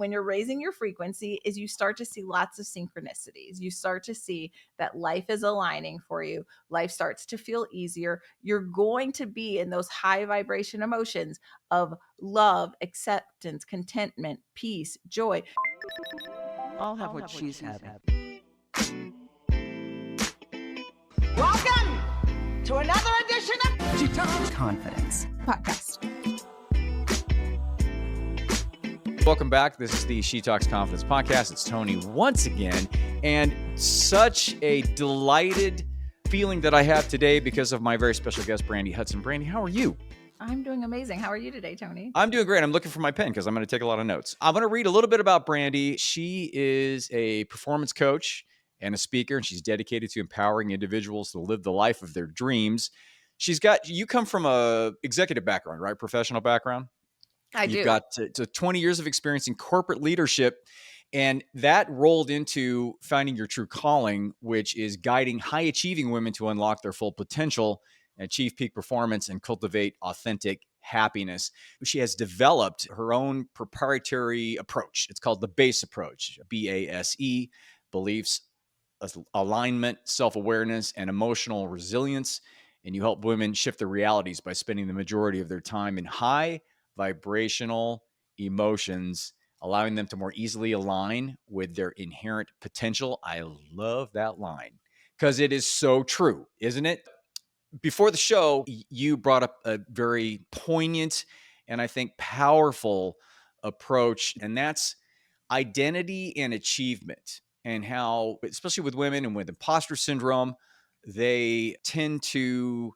when you're raising your frequency is you start to see lots of synchronicities. You start to see that life is aligning for you. Life starts to feel easier. You're going to be in those high vibration emotions of love, acceptance, contentment, peace, joy. I'll have what she's having. Welcome to another edition of She Talks Confidence Podcast. Welcome back. This is the She Talks Confidence podcast. It's Tony once again, and such a delighted feeling that I have today because of my very special guest, Brandi Hudson. Brandi, how are you? I'm doing amazing. How are you today, Tony? I'm doing great. I'm looking for my pen because I'm going to take a lot of notes. I'm going to read a little bit about Brandi. She is a performance coach and a speaker, and she's dedicated to empowering individuals to live the life of their dreams. You come from a executive background, right? Professional background? You've got 20 years of experience in corporate leadership, and that rolled into finding your true calling, which is guiding high-achieving women to unlock their full potential, achieve peak performance, and cultivate authentic happiness. She has developed her own proprietary approach. It's called the BASE approach, BASE, beliefs, alignment, self-awareness, and emotional resilience. And you help women shift their realities by spending the majority of their time in high vibrational emotions, allowing them to more easily align with their inherent potential. I love that line because it is so true, isn't it? Before the show, you brought up a very poignant and I think powerful approach, and that's identity and achievement, and how, especially with women and with imposter syndrome, they tend to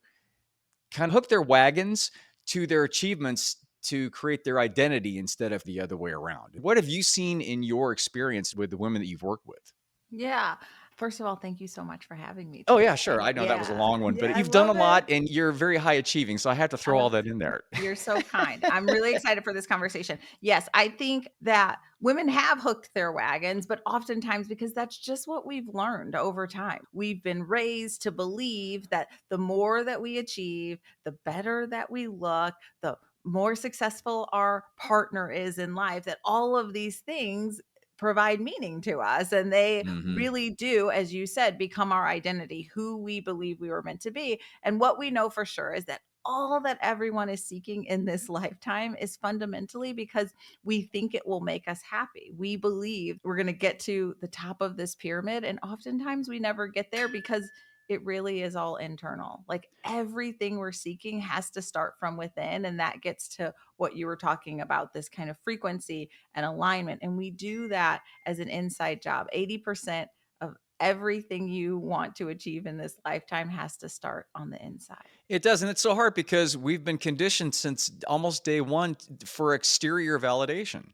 kind of hook their wagons to their achievements to create their identity instead of the other way around. What have you seen in your experience with the women that you've worked with? Yeah. First of all, thank you so much for having me Oh, today. yeah, sure. I know that was a long one, Yeah, but I you've done a love lot it. and you're very high achieving. So I have to throw all that in there. You're so kind. I'm really excited for this conversation. Yes, I think that women have hooked their wagons, but oftentimes because that's just what we've learned over time. We've been raised to believe that the more that we achieve, the better that we look, the more successful our partner is in life, that all of these things provide meaning to us. And they really do, as you said, become our identity, who we believe we were meant to be. And what we know for sure is that all that everyone is seeking in this lifetime is fundamentally because we think it will make us happy. We believe we're going to get to the top of this pyramid. And oftentimes we never get there because it really is all internal. Like everything we're seeking has to start from within. And that gets to what you were talking about, this kind of frequency and alignment. And we do that as an inside job. 80% of everything you want to achieve in this lifetime has to start on the inside. It does. And it's so hard because we've been conditioned since almost day one for exterior validation.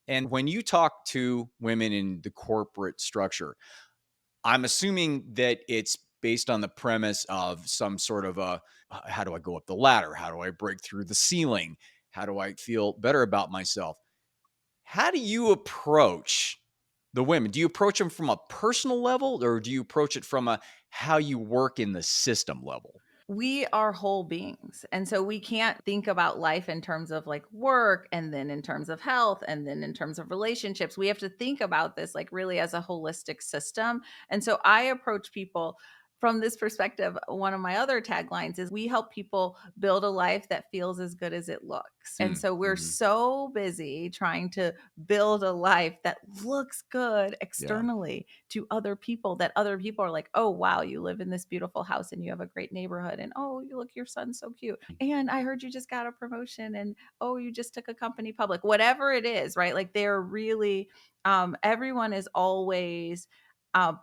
And when you talk to women in the corporate structure, I'm assuming that it's based on the premise of some sort of how do I go up the ladder? How do I break through the ceiling? How do I feel better about myself? How do you approach the women? Do you approach them from a personal level, or do you approach it from a how you work in the system level? We are whole beings. And so we can't think about life in terms of like work and then in terms of health and then in terms of relationships. We have to think about this like really as a holistic system. And so I approach people from this perspective. One of my other taglines is we help people build a life that feels as good as it looks. And so we're so busy trying to build a life that looks good externally to other people, that other people are like, oh, wow, you live in this beautiful house and you have a great neighborhood. And oh, you look, your son's so cute. And I heard you just got a promotion. And oh, you just took a company public, whatever it is, right? Like they're really, everyone is always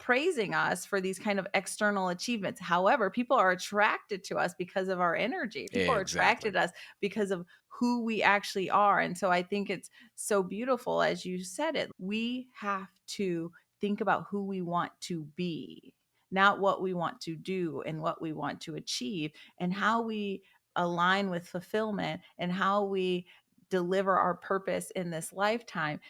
praising us for these kind of external achievements. However, people are attracted to us because of our energy. People are attracted to us because of who we actually are. And so I think it's so beautiful, as you said it. We have to think about who we want to be, not what we want to do and what we want to achieve, and how we align with fulfillment and how we deliver our purpose in this lifetime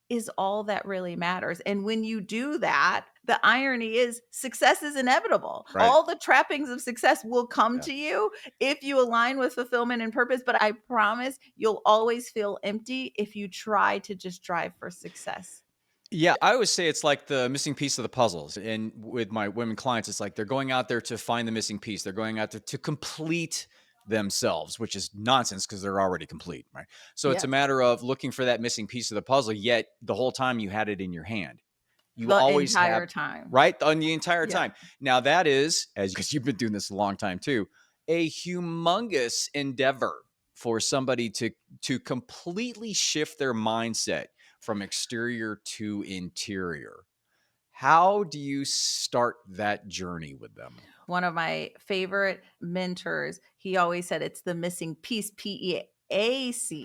is all that really matters. And when you do that, the irony is success is inevitable. Right. All the trappings of success will come Yeah. to you if you align with fulfillment and purpose. But I promise you'll always feel empty if you try to just drive for success. Yeah, I always say it's like the missing piece of the puzzles. And with my women clients, it's like they're going out there to find the missing piece. They're going out there to complete themselves, which is nonsense because they're already complete, right? So it's a Yep. matter of looking for that missing piece of the puzzle, yet the whole time you had it in your hand. You The always have, entire time. right? On the entire Yeah. time. Now that is, as because you've been doing this a long time too, a humongous endeavor for somebody to completely shift their mindset from exterior to interior. How do you start that journey with them? One of my favorite mentors, he always said it's the missing piece, PEACE.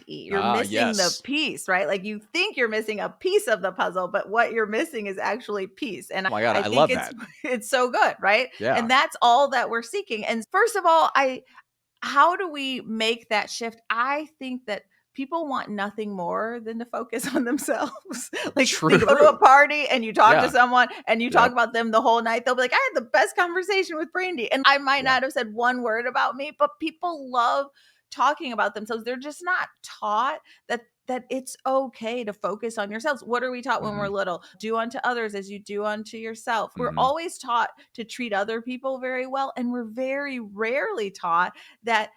You're Ah, missing the yes. piece, right? Like you think you're missing a piece of the puzzle, but what you're missing is actually peace. And Oh my God, I I think love it's that. it's so good, right? Yeah. And that's all that we're seeking. And first of all, I how do we make that shift? I think that people want nothing more than to focus on themselves. Like they go to a True. party and you talk to Yeah. someone and you talk Yep. about them the whole night. They'll be like, I had the best conversation with Brandi. And I might Yeah. not have said one word about me, but people love talking about themselves. They're just not taught that it's okay to focus on yourselves. What are we taught when we're Hmm. little? Do unto others as you do unto yourself. We're Hmm. always taught to treat other people very well, and we're very rarely taught that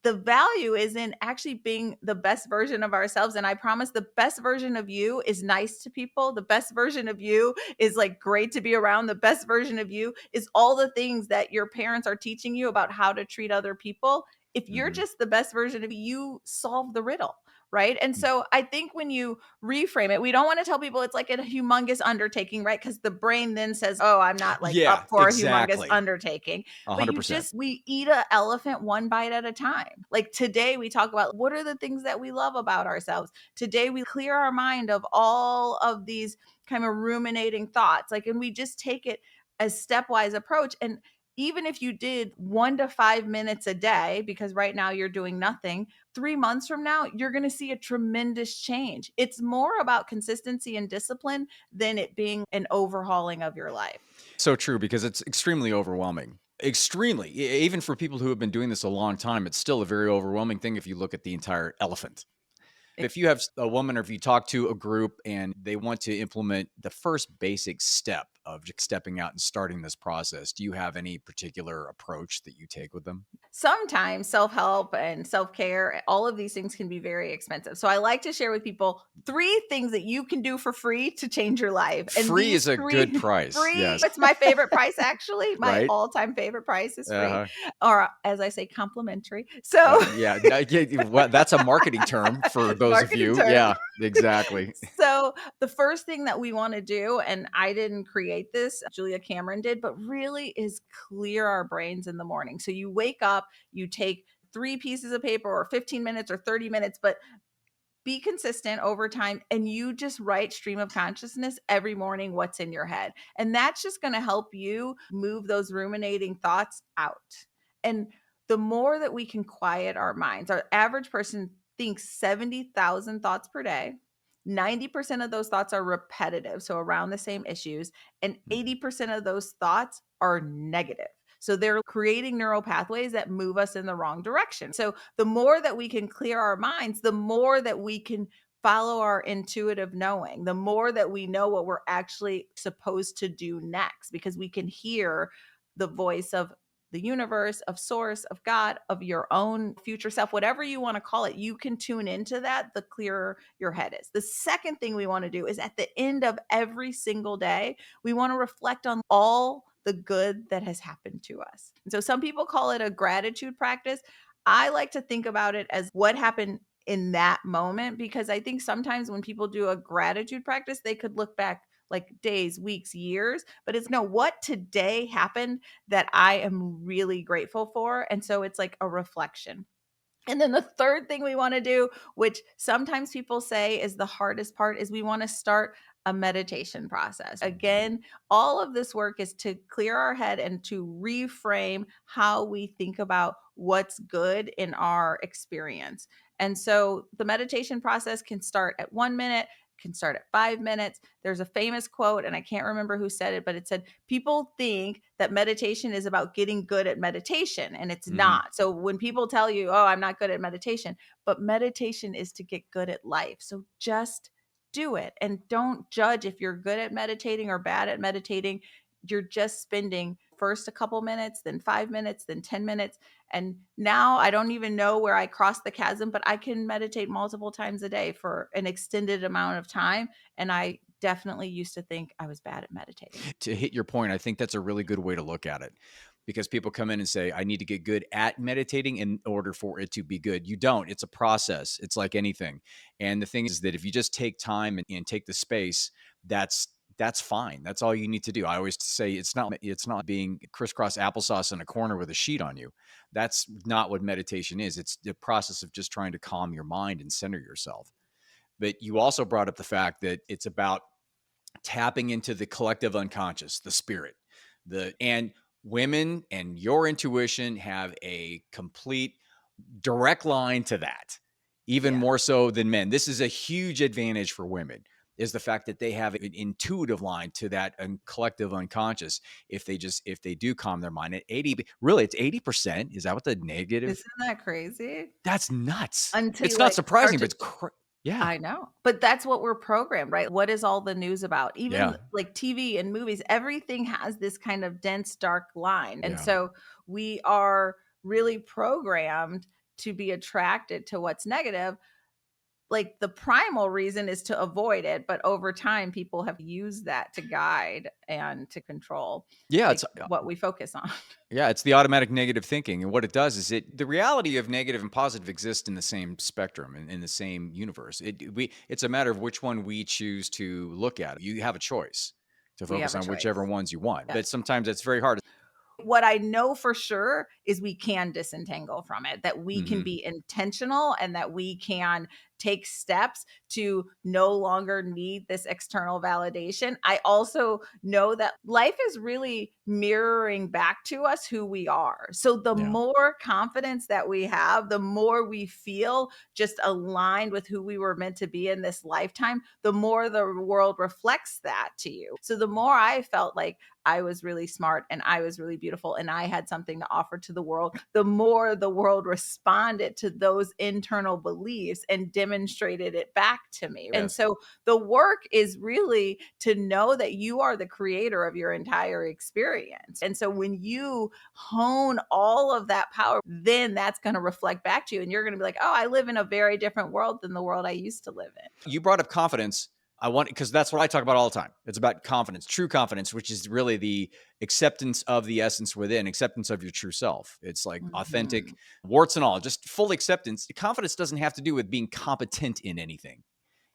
the value is in actually being the best version of ourselves. And I promise the best version of you is nice to people. The best version of you is like great to be around. The best version of you is all the things that your parents are teaching you about how to treat other people. If you're Hmm. just the best version of you, solve the riddle. Right. And so I think when you reframe it, we don't want to tell people it's like a humongous undertaking, right? Because the brain then says, oh, I'm not like Yeah, up for a humongous exactly. undertaking. But 100%. we eat an elephant one bite at a time. Like today, we talk about what are the things that we love about ourselves. Today, we clear our mind of all of these kind of ruminating thoughts. Like, and we just take it as stepwise approach. And even if you did 1 to 5 minutes a day, because right now you're doing nothing, 3 months from now, you're going to see a tremendous change. It's more about consistency and discipline than it being an overhauling of your life. So true because it's extremely overwhelming. Extremely. Even for people who have been doing this a long time, it's still a very overwhelming thing if you look at the entire elephant. If you have a woman or if you talk to a group and they want to implement the first basic step of just stepping out and starting this process, do you have any particular approach that you take with them? Sometimes self-help and self-care, all of these things can be very expensive. So I like to share with people 3 things that you can do for free to change your life. And Free these is a good 3 price. free, Yes. it's my favorite price actually. My Right? all-time favorite price is free, Uh-huh. or as I say, complimentary. So Yeah. Well, that's a marketing term for those of marketing you. term. Yeah, exactly. So the first thing that we want to do, and I didn't create this, Julia Cameron did, but really is clear our brains in the morning. So you wake up, you take 3 pieces of paper or 15 minutes or 30 minutes, but be consistent over time and you just write stream of consciousness every morning what's in your head. And that's just going to help you move those ruminating thoughts out. And the more that we can quiet our minds, our average person thinks 70,000 thoughts per day. 90% of those thoughts are repetitive, so around the same issues, and Mhm. 80% of those thoughts are negative. So they're creating neural pathways that move us in the wrong direction. So the more that we can clear our minds, the more that we can follow our intuitive knowing, the more that we know what we're actually supposed to do next, because we can hear the voice of the universe, of source, of God, of your own future self, whatever you want to call it, you can tune into that, the clearer your head is. The second thing we want to do is at the end of every single day, we want to reflect on all the good that has happened to us. And so some people call it a gratitude practice. I like to think about it as what happened in that moment, because I think sometimes when people do a gratitude practice, they could look back like days, weeks, years, but it's no, what today happened that I am really grateful for. And so it's like a reflection. And then the third thing we want to do, which sometimes people say is the hardest part, is we want to start a meditation process. Again, all of this work is to clear our head and to reframe how we think about what's good in our experience. And so the meditation process can start at 1 minute. can start at 5 minutes. There's a famous quote, and I can't remember who said it, but it said, people think that meditation is about getting good at meditation, and it's Hmm. not. So when people tell you, oh, I'm not good at meditation, but meditation is to get good at life. So just do it and don't judge if you're good at meditating or bad at meditating. You're just spending first a couple minutes, then 5 minutes, then 10 minutes. And now I don't even know where I crossed the chasm, but I can meditate multiple times a day for an extended amount of time. And I definitely used to think I was bad at meditating. To hit your point, I think that's a really good way to look at it, because people come in and say, I need to get good at meditating in order for it to be good. You don't. It's a process. It's like anything. And the thing is that if you just take time and take the space, that's fine. That's all you need to do. I always say it's not being crisscross applesauce in a corner with a sheet on you. That's not what meditation is. It's the process of just trying to calm your mind and center yourself. But you also brought up the fact that it's about tapping into the collective unconscious, the spirit, and women and your intuition have a complete direct line to that, even Yeah. more so than men. This is a huge advantage for women, is the fact that they have an intuitive line to that collective unconscious. If they do calm their mind at 80, really it's 80%. Is that what the negative? Isn't that crazy? That's nuts. Until It's you not like surprising, start but to, it's yeah. I know, but that's what we're programmed, right? What is all the news about? Even Yeah. like TV and movies, everything has this kind of dense, dark line. And Yeah. so we are really programmed to be attracted to what's negative. Like the primal reason is to avoid it, but over time, people have used that to guide and to control Yeah, like it's what we focus on. Yeah, it's the automatic negative thinking. And what it does is the reality of negative and positive exist in the same spectrum and in the same universe. It's a matter of which one we choose to look at. You have a choice to We have focus a on whichever choice. ones you want. Yes. But sometimes it's very hard. What I know for sure is we can disentangle from it, that we can Hmm. be intentional and that we can take steps to no longer need this external validation. I also know that life is really mirroring back to us who we are. So the Yeah. more confidence that we have, the more we feel just aligned with who we were meant to be in this lifetime, the more the world reflects that to you. So the more I felt like I was really smart and I was really beautiful and I had something to offer to the world, the more the world responded to those internal beliefs and demonstrated it back to me. And Yes. so the work is really to know that you are the creator of your entire experience. And so when you hone all of that power, then that's going to reflect back to you. And you're going to be like, oh, I live in a very different world than the world I used to live in. You brought up confidence. I want, because that's what I talk about all the time. It's about confidence, true confidence, which is really the acceptance of the essence within, acceptance of your true self. It's like authentic, Mhm. warts and all, just full acceptance. Confidence doesn't have to do with being competent in anything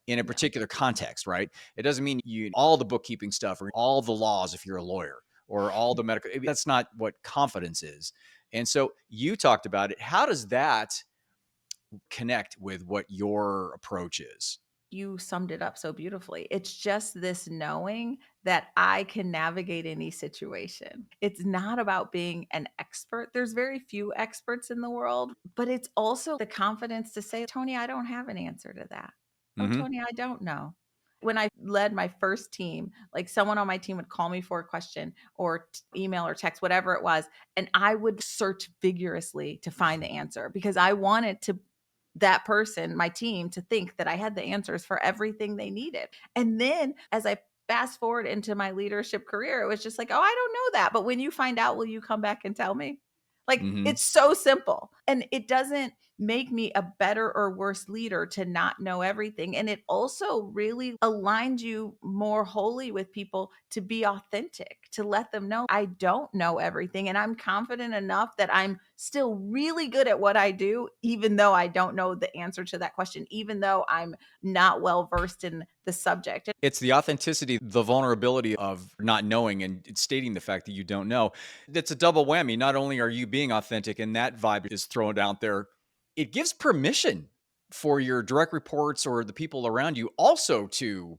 in a No. particular context, right? It doesn't mean you all the bookkeeping stuff or all the laws if you're a lawyer or all the medical. That's not what confidence is. And so you talked about it. How does that connect with what your approach is? You summed it up so beautifully. It's just this knowing that I can navigate any situation. It's not about being an expert. There's very few experts in the world, but it's also the confidence to say, Tony, I don't have an answer to that. Oh, Hmm. Tony, I don't know. When I led my first team, like someone on my team would call me for a question or email or text, whatever it was, and I would search vigorously to find the answer because I wanted to that person, my team, to think that I had the answers for everything they needed. And then as I fast forward into my leadership career, it was just like, oh, I don't know that. But when you find out, will you come back and tell me? Like Hmm. it's so simple. And it doesn't make me a better or worse leader to not know everything. And it also really aligns you more wholly with people to be authentic, to let them know I don't know everything. And I'm confident enough that I'm still really good at what I do, even though I don't know the answer to that question, even though I'm not well versed in the subject. It's the authenticity, the vulnerability of not knowing and stating the fact that you don't know. That's a double whammy. Not only are you being authentic and that vibe is thrown out there, it gives permission for your direct reports or the people around you also to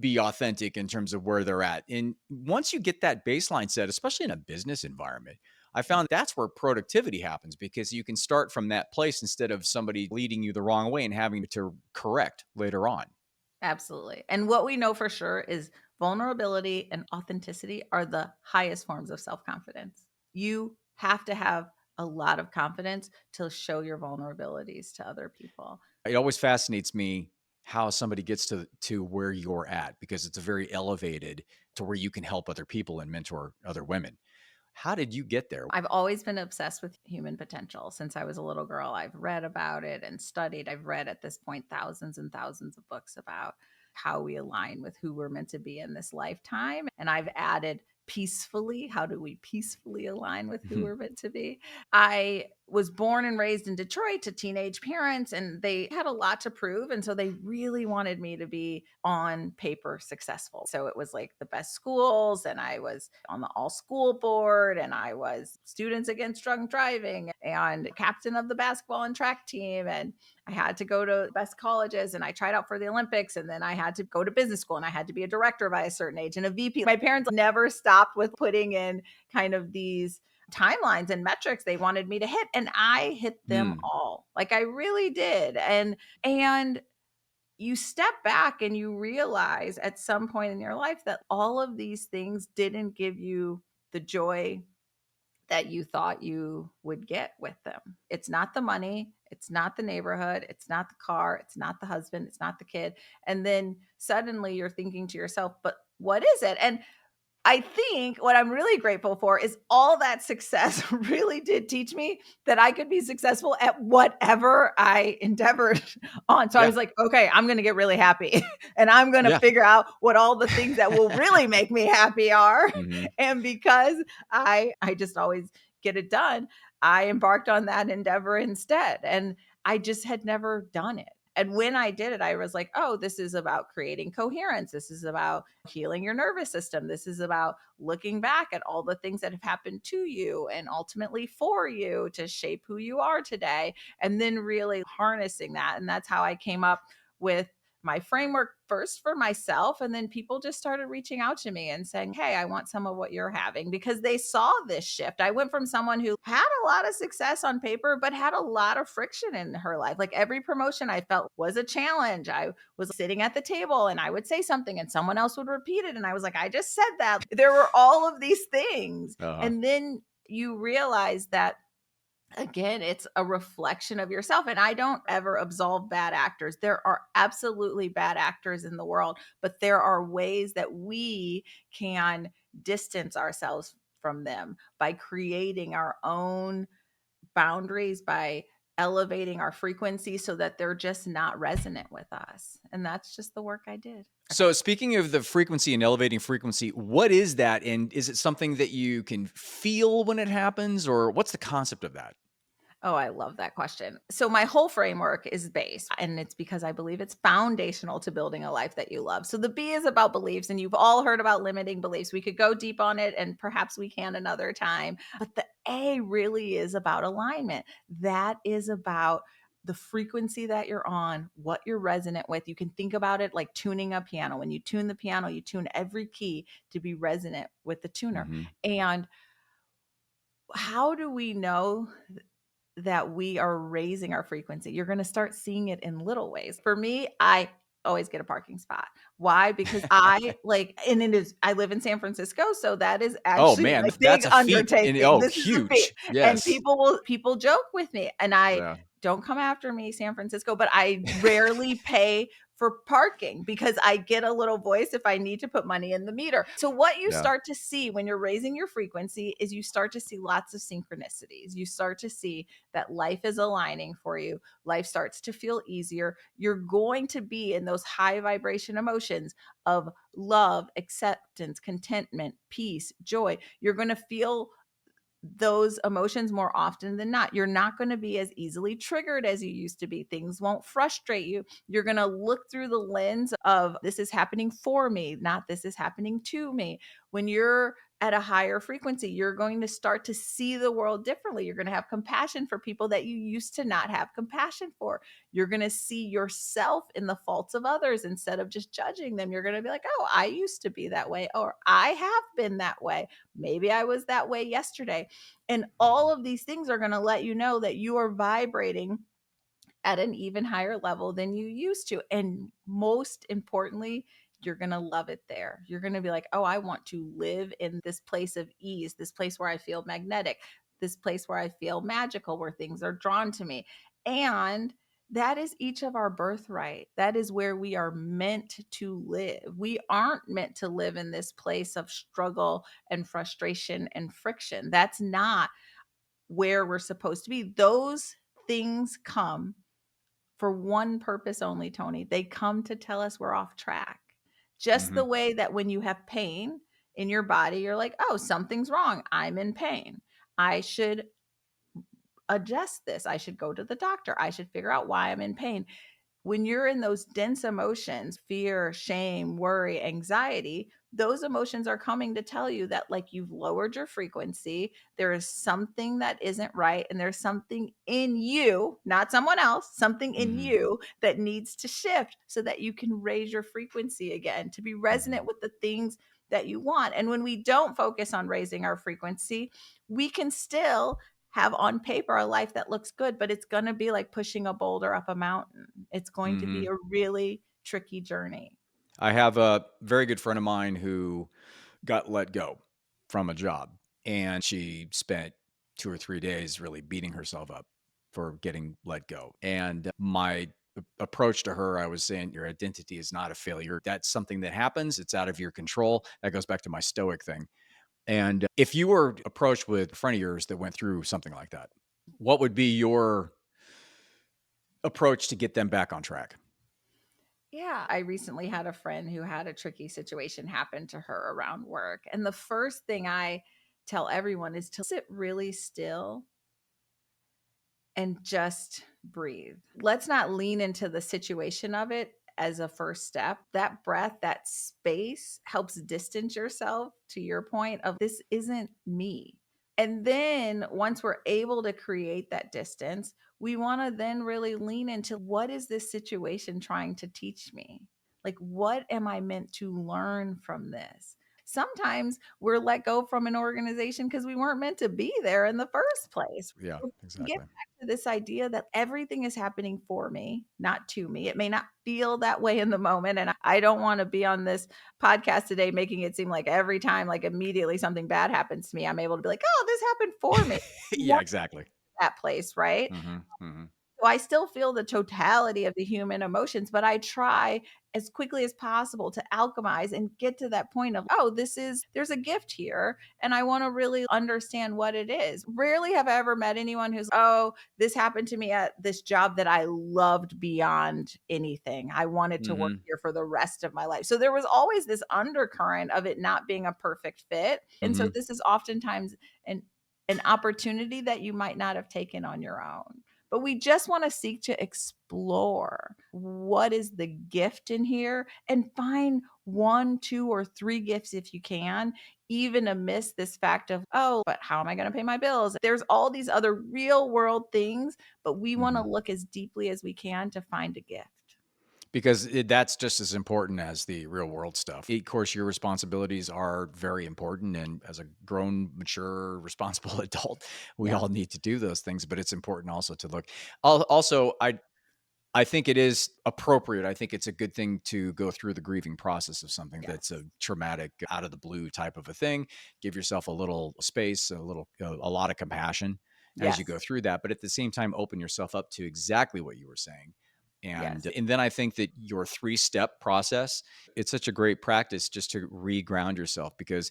be authentic in terms of where they're at. And once you get that baseline set, especially in a business environment, I found that's where productivity happens because you can start from that place instead of somebody leading you the wrong way and having to correct later on. Absolutely. And what we know for sure is vulnerability and authenticity are the highest forms of self confidence. You have to have a lot of confidence to show your vulnerabilities to other people. It always fascinates me how somebody gets to where you're at, because it's a very elevated to where you can help other people and mentor other women. How did you get there? I've always been obsessed with human potential since I was a little girl. I've read about it and studied. I've read at this point thousands and thousands of books about how we align with who we're meant to be in this lifetime. And I've added peacefully. How do we peacefully align with who we're meant to be? I was born and raised in Detroit to teenage parents, and they had a lot to prove. And so they really wanted me to be on paper successful. So it was like the best schools, and I was on the all school board, and I was Students Against Drunk Driving and captain of the basketball and track team. And I had to go to best colleges, and I tried out for the Olympics, and then I had to go to business school, and I had to be a director by a certain age and a VP. My parents never stopped with putting in kind of these timelines and metrics they wanted me to hit, and I hit them Mm. all. Like I really did. And you step back and you realize at some point in your life that all of these things didn't give you the joy that you thought you would get with them. It's not the money, it's not the neighborhood, it's not the car, it's not the husband, it's not the kid. And then suddenly you're thinking to yourself, but what is it? And I think what I'm really grateful for is all that success really did teach me that I could be successful at whatever I endeavored on. So I Yeah. was like, okay, I'm going to get really happy and I'm going to Yeah. figure out what all the things that will really make me happy are. Mhm. And because I just always get it done, I embarked on that endeavor instead. And I just had never done it. And when I did it, I was like, oh, this is about creating coherence. This is about healing your nervous system. This is about looking back at all the things that have happened to you and ultimately for you to shape who you are today. And then really harnessing that. And that's how I came up with my framework first for myself. And then people just started reaching out to me and saying, hey, I want some of what you're having, because they saw this shift. I went from someone who had a lot of success on paper, but had a lot of friction in her life. Like every promotion I felt was a challenge. I was sitting at the table and I would say something and someone else would repeat it. And I was like, I just said that. There were all of these things. Uh-huh. And then you realize that again, it's a reflection of yourself. And I don't ever absolve bad actors. There are absolutely bad actors in the world, but there are ways that we can distance ourselves from them by creating our own boundaries, by elevating our frequency so that they're just not resonant with us. And that's just the work I did. So speaking of the frequency and elevating frequency, what is that? And is it something that you can feel when it happens, or what's the concept of that? Oh, I love that question. So my whole framework is based, and it's because I believe it's foundational to building a life that you love. So the B is about beliefs, and you've all heard about limiting beliefs. We could go deep on it, and perhaps we can another time. But the A really is about alignment. That is about the frequency that you're on, what you're resonant with. You can think about it like tuning a piano. When you tune the piano, you tune every key to be resonant with the tuner. Mhm. And how do we know that we are raising our frequency? You're going to start seeing it in little ways. For me, I always get a parking spot. Why? Because I like, and it is, I live in San Francisco. So that is Oh actually man, like big that's a feat. And undertaking. oh, This is a feat. huge. And Yes. people joke with me, and I Yeah. don't come after me, San Francisco, but I rarely pay for parking because I get a little voice if I need to put money in the meter. So what you Yeah. start to see when you're raising your frequency is you start to see lots of synchronicities. You start to see that life is aligning for you. Life starts to feel easier. You're going to be in those high vibration emotions of love, acceptance, contentment, peace, joy. You're going to feel those emotions more often than not. You're not going to be as easily triggered as you used to be. Things won't frustrate you. You're going to look through the lens of this is happening for me, not this is happening to me. When you're at a higher frequency, you're going to start to see the world differently. You're going to have compassion for people that you used to not have compassion for. You're going to see yourself in the faults of others instead of just judging them. You're going to be like, oh, I used to be that way, or I have been that way. Maybe I was that way yesterday. And all of these things are going to let you know that you are vibrating at an even higher level than you used to. And most importantly, you're going to love it there. You're going to be like, oh, I want to live in this place of ease, this place where I feel magnetic, this place where I feel magical, where things are drawn to me. And that is each of our birthright. That is where we are meant to live. We aren't meant to live in this place of struggle and frustration and friction. That's not where we're supposed to be. Those things come for one purpose only, Tony. They come to tell us we're off track. Just Hmm. the way that when you have pain in your body, you're like, oh, something's wrong. I'm in pain. I should adjust this. I should go to the doctor. I should figure out why I'm in pain. When you're in those dense emotions, fear, shame, worry, anxiety, those emotions are coming to tell you that like you've lowered your frequency, there is something that isn't right, and there's something in you, not someone else, something in Hmm. you that needs to shift so that you can raise your frequency again to be resonant Hmm. with the things that you want. And when we don't focus on raising our frequency, we can still have on paper a life that looks good, but it's going to be like pushing a boulder up a mountain. It's going to be Hmm. a really tricky journey. I have a very good friend of mine who got let go from a job, and she spent 2 or 3 days really beating herself up for getting let go. And my approach to her, I was saying, your identity is not a failure. That's something that happens. It's out of your control. That goes back to my stoic thing. And if you were approached with a friend of yours that went through something like that, what would be your approach to get them back on track? Yeah, I recently had a friend who had a tricky situation happen to her around work. And the first thing I tell everyone is to sit really still and just breathe. Let's not lean into the situation of it as a first step. That breath, that space helps distance yourself to your point of this isn't me. And then once we're able to create that distance, we want to then really lean into what is this situation trying to teach me? Like, what am I meant to learn from this? Sometimes we're let go from an organization because we weren't meant to be there in the first place. Yeah, Get exactly. back to this idea that everything is happening for me, not to me. It may not feel that way in the moment. And I don't want to be on this podcast today making it seem like every time, like immediately something bad happens to me, I'm able to be like, oh, this happened for me. We Yeah, want exactly. that place, right? Hmm. Hmm. So I still feel the totality of the human emotions, but I try as quickly as possible to alchemize and get to that point of, oh, there's a gift here. And I want to really understand what it is. Rarely have I ever met anyone who's, oh, this happened to me at this job that I loved beyond anything. I wanted to work Hmm. here for the rest of my life. So there was always this undercurrent of it not being a perfect fit. And so Hmm. this is oftentimes an, an opportunity that you might not have taken on your own, but we just want to seek to explore what is the gift in here and find one, two, or three gifts if you can, even amidst this fact of, oh, but how am I going to pay my bills? There's all these other real world things, but we want to Hmm. look as deeply as we can to find a gift. Because that's just as important as the real world stuff. Of course, your responsibilities are very important. And as a grown, mature, responsible adult, we Yeah. all need to do those things. But it's important also to look. Also, I think it is appropriate. I think it's a good thing to go through the grieving process of something that's Yes. a traumatic, out of the blue type of a thing. Give yourself a little space, a lot of compassion as you Yes. go through that. But at the same time, open yourself up to exactly what you were saying. Yes. And then I think that your 3-step process, it's such a great practice just to re-ground yourself, because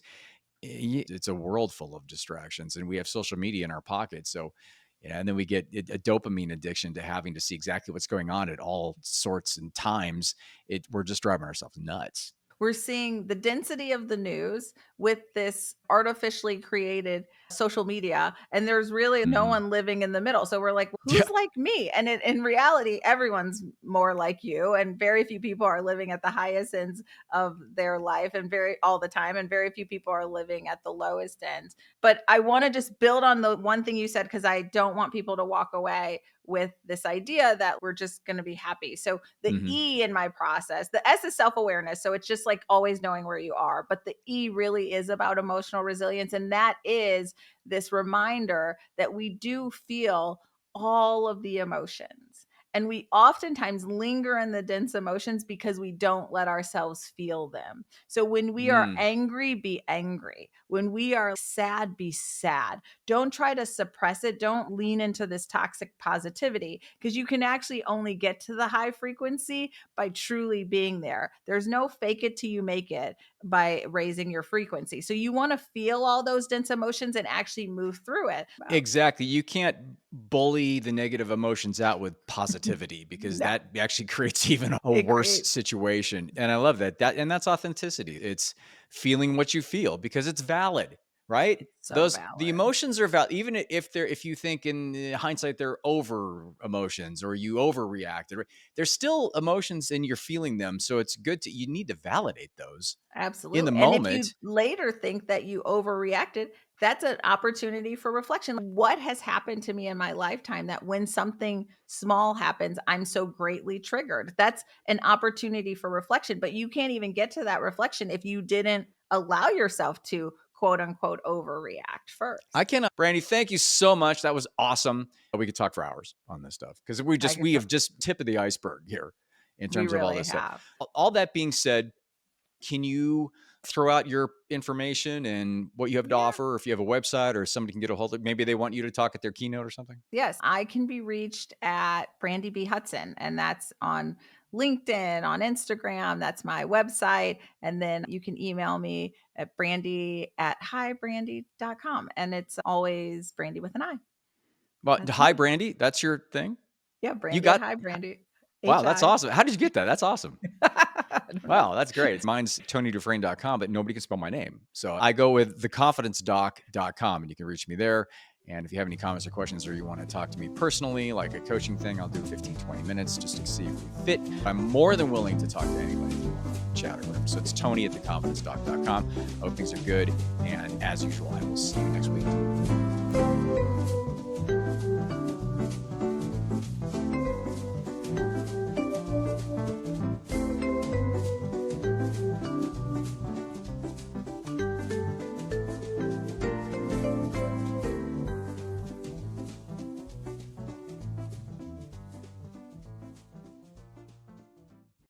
it's a world full of distractions, and we have social media in our pockets. So, yeah, and then we get a dopamine addiction to having to see exactly what's going on at all sorts and times. We're just driving ourselves nuts. We're seeing the density of the news with this artificially created social media, and there's really no Hmm. one living in the middle. So we're like, Yeah. who's like me? And in reality, everyone's more like you, and very few people are living at the highest ends of their life, and very all the time, and very few people are living at the lowest ends. But I want to just build on the one thing you said, because I don't want people to walk away with this idea that we're just going to be happy. So the Hmm. E in my process, the S is self-awareness. So it's just like always knowing where you are. But the E really is about emotional resilience. And that is this reminder that we do feel all of the emotions. And we oftentimes linger in the dense emotions because we don't let ourselves feel them. So when we are Mm. angry, be angry. When we are sad, be sad. Don't try to suppress it. Don't lean into this toxic positivity, because you can actually only get to the high frequency by truly being there. There's no fake it till you make it by raising your frequency. So you want to feel all those dense emotions and actually move through it. Exactly. You can't bully the negative emotions out with positivity because No, that actually creates even a it worse creates situation. And I love that. And that's authenticity. It's feeling what you feel because it's valid, right? it's so The valid. emotions are valid, even if you think in hindsight they're over emotions or you overreacted. Right? There's still emotions and you're feeling them, so it's good to you need to validate those in the Absolutely. And if you moment. later think that you overreacted, that's an opportunity for reflection. What has happened to me in my lifetime that when something small happens, I'm so greatly triggered? That's an opportunity for reflection. But you can't even get to that reflection if you didn't allow yourself to quote unquote overreact I first. cannot. Brandy, thank you so much. That was awesome. We could talk for hours on this stuff because I could we tell have just tip of the iceberg here in we terms of all really this stuff. have. All that being said, can you throw out your information and what you have to Yeah. offer? Or if you have a website or somebody can get a hold of, maybe they want you to talk at their keynote or something. Yes, I can be reached at Brandi B. Hudson, and that's on LinkedIn, on Instagram. That's my website. And then you can email me at brandy@hibrandi.com. And it's always Brandy with an I. Well, That's hi, me. Brandy. That's your thing. Yeah, You Brandy at got. Hi Brandy. Wow, that's HI. awesome. How did you get that? That's awesome. I don't know. Wow, that's great. Mine's TonyDufresne.com, but nobody can spell my name. So I go with theconfidencedoc.com and you can reach me there. And if you have any comments or questions or you want to talk to me personally, like a coaching thing, I'll do 15, 20 minutes just to see if we fit. I'm more than willing to talk to anybody if you want to chat or whatever. So it's Tony at theconfidencedoc.com. I hope things are good. And as usual, I will see you next week.